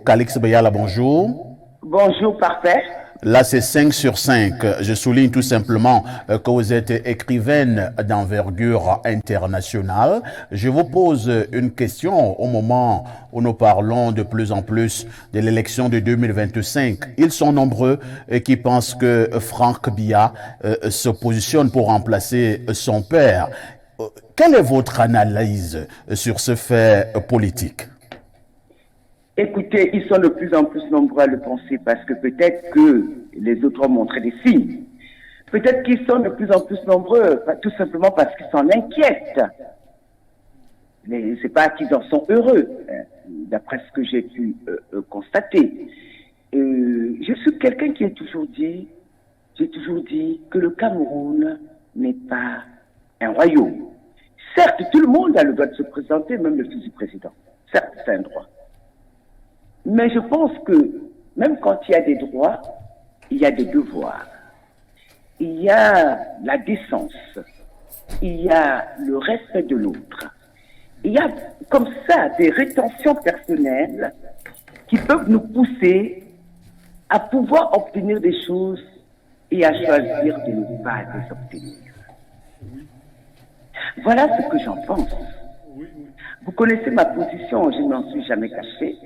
Calix Bayala, bonjour. Bonjour, parfait. Là, c'est 5 sur 5. Je souligne tout simplement que vous êtes écrivaine d'envergure internationale. Je vous pose une question au moment où nous parlons de plus en plus de l'élection de 2025. Ils sont nombreux qui pensent que Franck Biya se positionne pour remplacer son père. Quelle est votre analyse sur ce fait politique? Écoutez, ils sont de plus en plus nombreux à le penser parce que peut-être que les autres ont montré des signes. Peut-être qu'ils sont de plus en plus nombreux, tout simplement parce qu'ils s'en inquiètent. Mais c'est pas qu'ils en sont heureux, d'après ce que j'ai pu constater. Je suis quelqu'un qui j'ai toujours dit que le Cameroun n'est pas un royaume. Certes, tout le monde a le droit de se présenter, même le fils du président. Certes, c'est un droit. Mais je pense que même quand il y a des droits, il y a des devoirs. Il y a la décence. Il y a le respect de l'autre. Il y a comme ça des rétentions personnelles qui peuvent nous pousser à pouvoir obtenir des choses et à choisir de ne pas les obtenir. Voilà ce que j'en pense. Vous connaissez ma position, je ne m'en suis jamais cachée.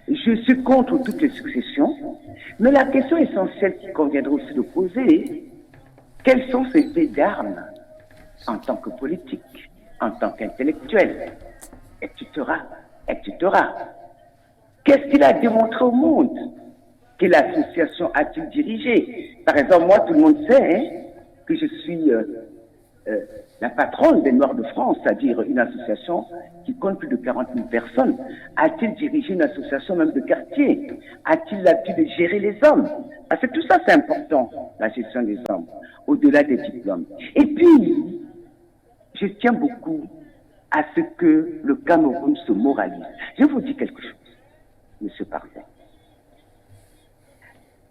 Je suis contre toutes les successions, mais la question essentielle qu'il conviendrait aussi de poser, quelles sont ses faits d'armes en tant que politique, en tant qu'intellectuel, etc., etc. Qu'est-ce qu'il a démontré au monde? Quelle association a-t-il dirigé? Par exemple, moi, tout le monde sait que je suis la patronne des Noirs de France, c'est-à-dire une association qui compte plus de 40 000 personnes. A-t-il dirigé une association même de quartier? A-t-il l'habitude de gérer les hommes? Parce que tout ça, c'est important, la gestion des hommes, au-delà des diplômes. Et puis, je tiens beaucoup à ce que le Cameroun se moralise. Je vous dis quelque chose, monsieur Parfait.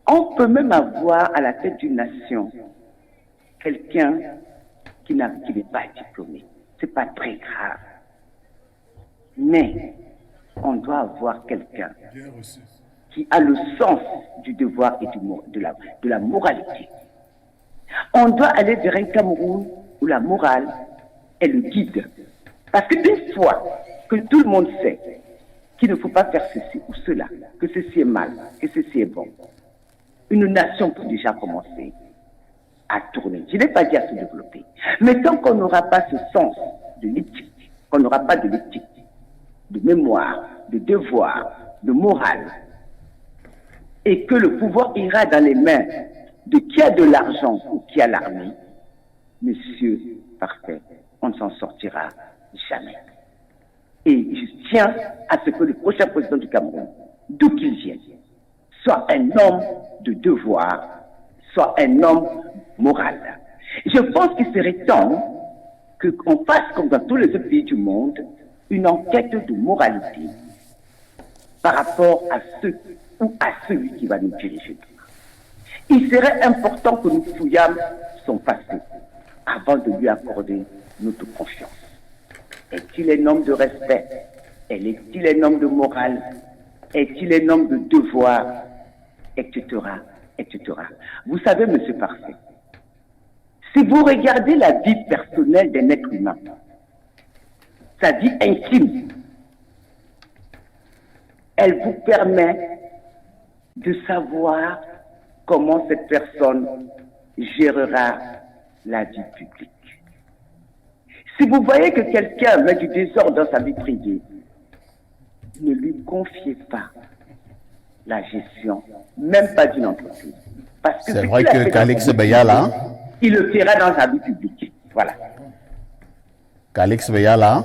On peut même avoir à la tête d'une nation quelqu'un qui n'est pas diplômé. C'est pas très grave. Mais on doit avoir quelqu'un qui a le sens du devoir et de la moralité. On doit aller vers un Cameroun où la morale est le guide. Parce qu'une fois que tout le monde sait qu'il ne faut pas faire ceci ou cela, que ceci est mal, que ceci est bon, une nation peut déjà commencer à tourner. Je n'ai pas dit à se développer. Mais tant qu'on n'aura pas ce sens de l'éthique, qu'on n'aura pas de l'éthique, de mémoire, de devoir, de morale, et que le pouvoir ira dans les mains de qui a de l'argent ou qui a l'armée, monsieur Parfait, on ne s'en sortira jamais. Et je tiens à ce que le prochain président du Cameroun, d'où qu'il vienne, soit un homme de devoir, soit un homme moral. Je pense qu'il serait temps qu'on fasse, comme dans tous les autres pays du monde, une enquête de moralité par rapport à ceux ou à celui qui va nous diriger. Il serait important que nous fouillâmes son passé avant de lui accorder notre confiance. Est-il un homme de respect? Est-il un homme de morale? Est-il un homme de devoir? Etc. etc. Vous savez, monsieur Parfait, si vous regardez la vie personnelle d'un être humain, sa vie intime, elle vous permet de savoir comment cette personne gérera la vie publique. Si vous voyez que quelqu'un met du désordre dans sa vie privée, ne lui confiez pas la gestion, même pas d'une entreprise. Parce que c'est vrai que Calix Bayala, il le fera dans sa vie publique. Voilà. Calix Bayala,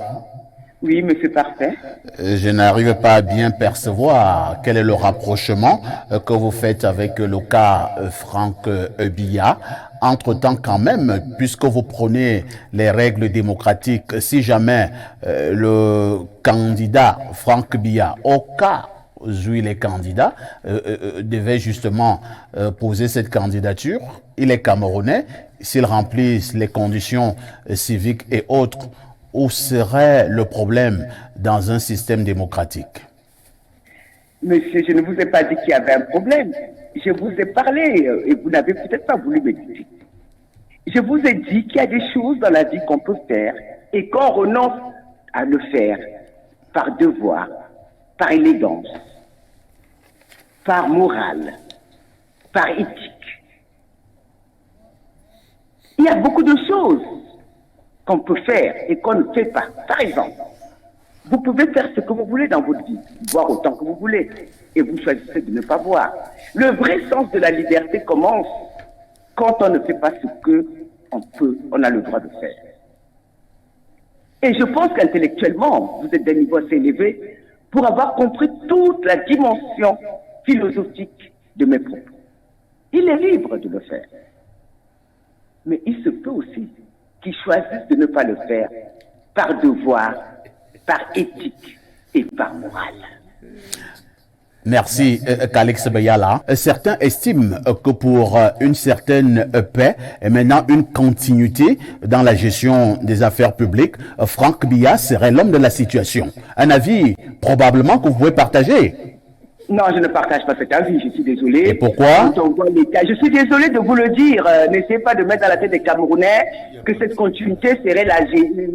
Oui, monsieur Parfait. je n'arrive pas à bien percevoir quel est le rapprochement que vous faites avec le cas Franck Biya. Entre-temps, quand même, puisque vous prenez les règles démocratiques, si jamais le candidat Franck Biya, au cas où il est candidat, devait justement poser cette candidature, il est camerounais, s'il remplit les conditions civiques et autres, où serait le problème dans un système démocratique? Monsieur, je ne vous ai pas dit qu'il y avait un problème. Je vous ai parlé et vous n'avez peut-être pas voulu m'écouter. Je vous ai dit qu'il y a des choses dans la vie qu'on peut faire et qu'on renonce à le faire par devoir, par élégance, par morale, par éthique. Il y a beaucoup de choses qu'on peut faire et qu'on ne fait pas. Par exemple, vous pouvez faire ce que vous voulez dans votre vie, boire autant que vous voulez, et vous choisissez de ne pas boire. Le vrai sens de la liberté commence quand on ne fait pas ce qu'on a le droit de faire. Et je pense qu'intellectuellement, vous êtes d'un niveau assez élevé pour avoir compris toute la dimension philosophique de mes propos. Il est libre de le faire. Mais il se peut aussi qu'ils choisissent de ne pas le faire par devoir, par éthique et par morale. Merci, Calix Beyala. Certains estiment que pour une certaine paix et maintenant une continuité dans la gestion des affaires publiques, Franck Biya serait l'homme de la situation. Un avis probablement que vous pouvez partager. Non, je ne partage pas cet avis, je suis désolé. Et pourquoi? Quand on voit les cas, je suis désolé de vous le dire, n'essayez pas de mettre dans la tête des Camerounais que cette continuité serait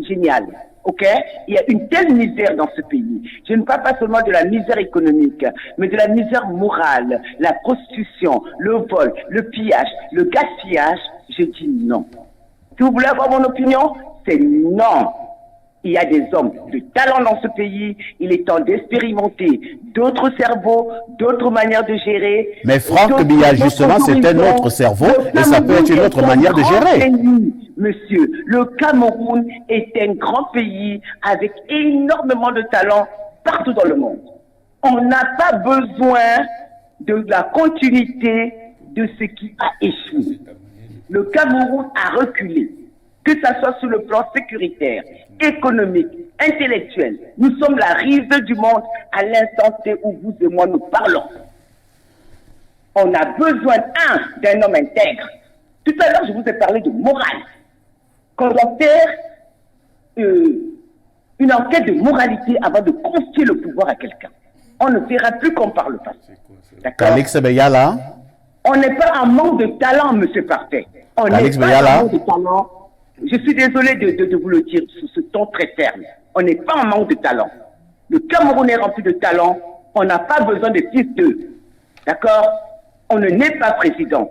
géniale. Ok? Il y a une telle misère dans ce pays. Je ne parle pas seulement de la misère économique, mais de la misère morale, la prostitution, le vol, le pillage, le gaspillage. Je dis non. Si vous voulez avoir mon opinion, c'est non. Il y a des hommes de talent dans ce pays. Il est temps d'expérimenter d'autres cerveaux, d'autres manières de gérer. Mais Franck Biya, justement, c'est un autre cerveau et ça peut être une autre manière de gérer. Monsieur, le Cameroun est un grand pays avec énormément de talent partout dans le monde. On n'a pas besoin de la continuité de ce qui a échoué. Le Cameroun a reculé, que ce soit sur le plan sécuritaire, économique, intellectuel. Nous sommes la rive du monde à l'instant T où vous et moi nous parlons. On a besoin, d'un homme intègre. Tout à l'heure, je vous ai parlé de morale. Qu'on doit faire une enquête de moralité avant de confier le pouvoir à quelqu'un. On ne fera plus comme par le passé. D'accord? Calix Beyala. On n'est pas en manque de talent, monsieur Parfait. On n'est pas en manque de talent. Je suis désolé de vous le dire sous ce ton très ferme. On n'est pas en manque de talent. Le Cameroun est rempli de talent. On n'a pas besoin de fils d'eux. D'accord? On ne naît pas président.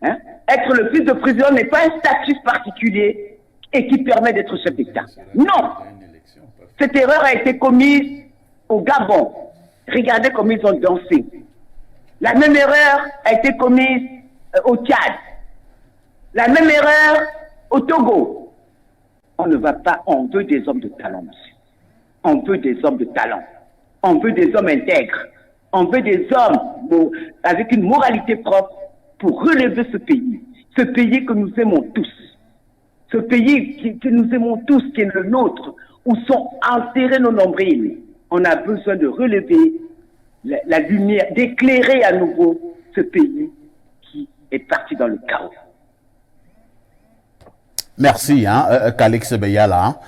Hein? Être le fils de président n'est pas un statut particulier et qui permet d'être chef d'État. Non! Cette erreur a été commise au Gabon. Regardez comment ils ont dansé. La même erreur a été commise au Tchad. La même erreur au Togo. On ne va pas, on veut des hommes de talent, monsieur. On veut des hommes de talent. On veut des hommes intègres. On veut des hommes avec une moralité propre pour relever ce pays. Ce pays que nous aimons tous. Ce pays que nous aimons tous, qui est le nôtre, où sont enterrés nos nombrils. On a besoin de relever la lumière, d'éclairer à nouveau ce pays qui est parti dans le chaos. Merci, Calix Beyala.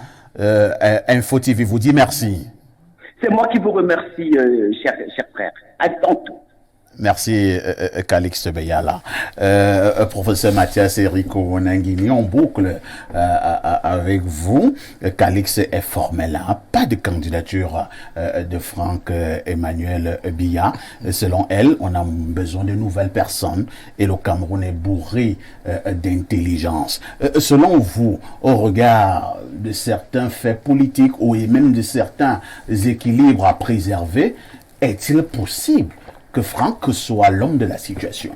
Info TV vous dit merci. C'est moi qui vous remercie, cher frère. À tantôt. Merci, Calix Beyala. Professeur Mathias Erico Nangini, on boucle avec vous. Calix est formel, pas de candidature de Franck Emmanuel Biya. Selon elle, on a besoin de nouvelles personnes et le Cameroun est bourré d'intelligence. Selon vous, au regard de certains faits politiques ou même de certains équilibres à préserver, est-il possible que Franck soit l'homme de la situation?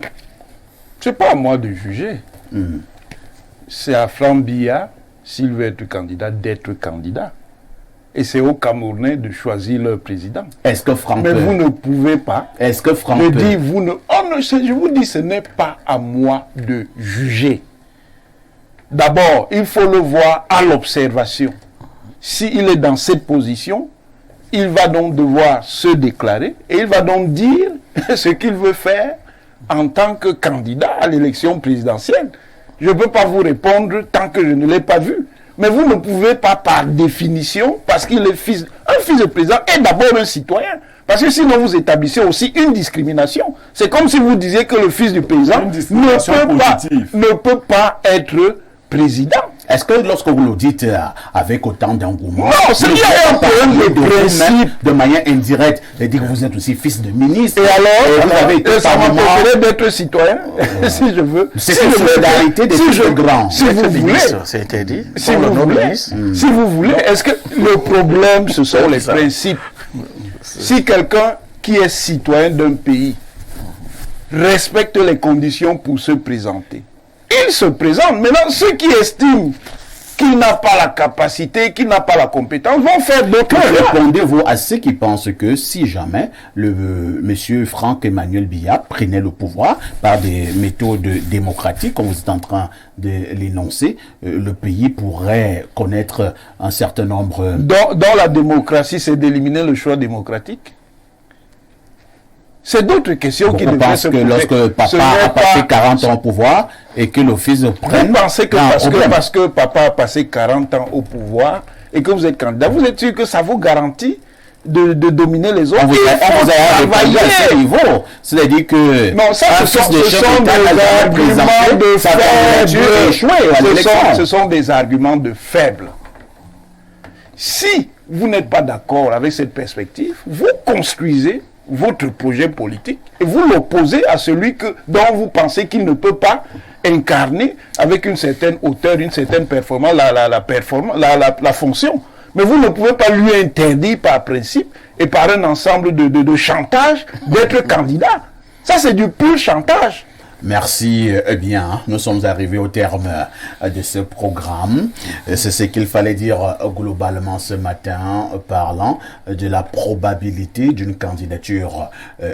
C'est pas à moi de juger. C'est à Franck Biya, s'il veut être candidat, d'être candidat. Et c'est aux Camerounais de choisir leur président. Est-ce que Franck Mais vous ne pouvez pas. Est-ce que Franck me dire, vous ne. Oh non, je vous dis, ce n'est pas à moi de juger. D'abord, il faut le voir à l'observation. S'il est dans cette position, il va donc devoir se déclarer et il va donc dire ce qu'il veut faire en tant que candidat à l'élection présidentielle. Je ne peux pas vous répondre tant que je ne l'ai pas vu. Mais vous ne pouvez pas par définition, parce qu'il est un fils de président est d'abord un citoyen. Parce que sinon, vous établissez aussi une discrimination. C'est comme si vous disiez que le fils du paysan ne peut pas être président. Est-ce que lorsque vous le dites avec autant d'engouement, non, c'est bien un problème de principe. De manière indirecte, de dire que vous êtes aussi fils de ministre. Et alors, vous avez été ça m'empêcherait d'être citoyen, si je veux. C'est une solidarité des fils de grands. Si vous voulez, c'était dit. si vous voulez, est-ce que le problème, ce sont les principes? Si quelqu'un qui est citoyen d'un pays respecte les conditions pour se présenter, il se présente. Maintenant, ceux qui estiment qu'il n'a pas la capacité, qu'il n'a pas la compétence, vont faire d'autres choix. Répondez-vous à ceux qui pensent que si jamais monsieur Franck Emmanuel Biya prenait le pouvoir par des méthodes démocratiques, comme vous êtes en train de l'énoncer, le pays pourrait connaître un certain nombre... Dans la démocratie, c'est d'éliminer le choix démocratique. C'est d'autres questions qui devraient se poser. Lorsque papa a passé 40 ans au pouvoir et que le fils prenne... Vous pensez que parce que papa a passé 40 ans au pouvoir et que vous êtes candidat, vous êtes sûr que ça vous garantit de dominer les autres? On vous a travaillé à ce niveau. C'est-à-dire que... Non, ça, ce sont des arguments de faibles. Si vous n'êtes pas d'accord avec cette perspective, vous construisez votre projet politique et vous l'opposez à celui dont vous pensez qu'il ne peut pas incarner avec une certaine hauteur, une certaine performance, la fonction. Mais vous ne pouvez pas lui interdire par principe et par un ensemble de chantage d'être candidat. Ça, c'est du pur chantage. Merci bien. Nous sommes arrivés au terme de ce programme. C'est ce qu'il fallait dire globalement ce matin, parlant de la probabilité d'une candidature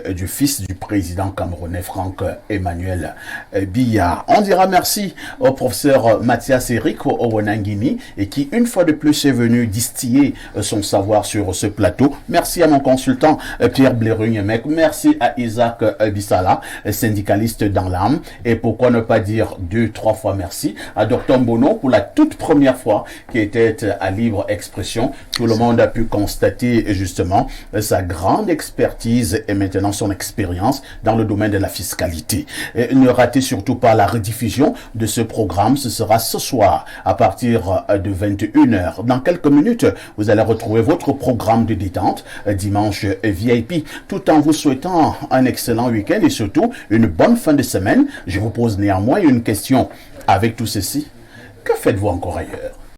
du fils du président camerounais Franck Emmanuel Biya. On dira merci au professeur Mathias Eric Owenangini et qui une fois de plus est venu distiller son savoir sur ce plateau. Merci à mon consultant Pierre Blérugnemec. Merci à Isaac Bissala, syndicaliste dans l'âme. Et pourquoi ne pas dire 2-3 fois merci à Dr Mbono pour la toute première fois qui était à libre expression. Tout le monde a pu constater justement sa grande expertise et maintenant son expérience dans le domaine de la fiscalité. Et ne ratez surtout pas la rediffusion de ce programme. Ce sera ce soir à partir de 21h. Dans quelques minutes, vous allez retrouver votre programme de détente dimanche VIP, tout en vous souhaitant un excellent week-end et surtout une bonne fin de semaine. Je vous pose néanmoins une question. Avec tout ceci, que faites-vous encore ailleurs?